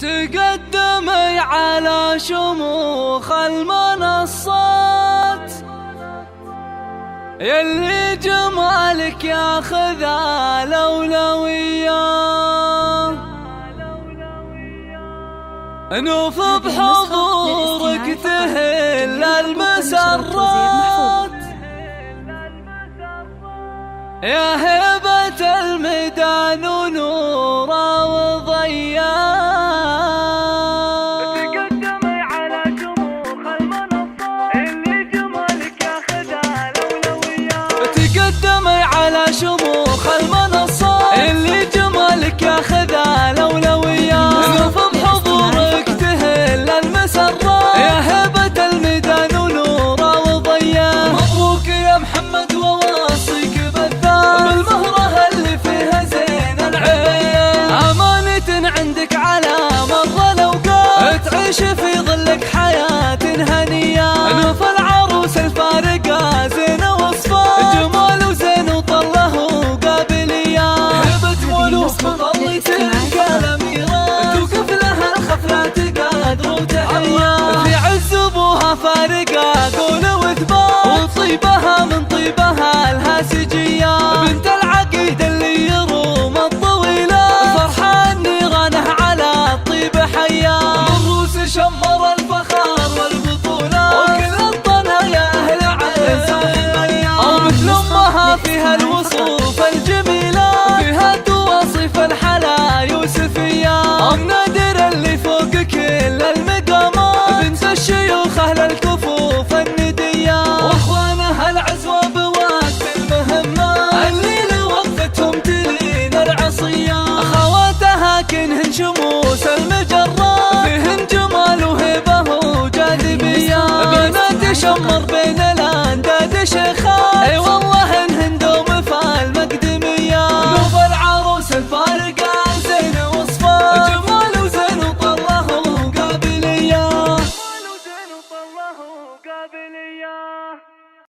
تقدمي على شموخ المنصات، يلي جمالك ياخذ الأولوية. نوف بحضورك تهل المسرات، يا هبة الميدان ونورا وضياء. تقدمي على شموخ المنصات، اللي جمالك ياخذ الأولويات. تقدمي على شموخ المنصات، اللي جمالك ياخذ الأولويات. نوف بحضورك تهل المسرات، يا هبة الميدان ونورا وضياء. مبروك يا محمد وواصيك بالمهرة اللي فيها زين العين، أمانة عندك على مر الأوقات، تعيش في ظلك حياة هنية. نوف العروس الفارقة زين وصفات، جمال وزين وطله وقابلية. هبة مولوك بظلي تلك الأميرات، توقف لها الخفلة تقادر وتحية. في عز أبوها فارقة قول وثبات، وطيبها من طيبها الهاسجية. بنت العقيد اللي يروم الطويلة، فرحة النيرانه على الطيب حياه. الروس شمر الفخار والبطولة، وكل الطنا يا أهل عز أو مثل أمها فيها الوصوف الجميلة، فيها تواصف الحلا يوسفية. أم نادر اللي فوق كل المقامات، بنت الشيوخ أهل الكفوف الندية. وإخوانها العزوة بوقت المهمة، اللي وقفتهم تلين العصية. أخواتها كنهن شموس المجرات، فيهن جمال وهبة وجاذبية. بنات شمر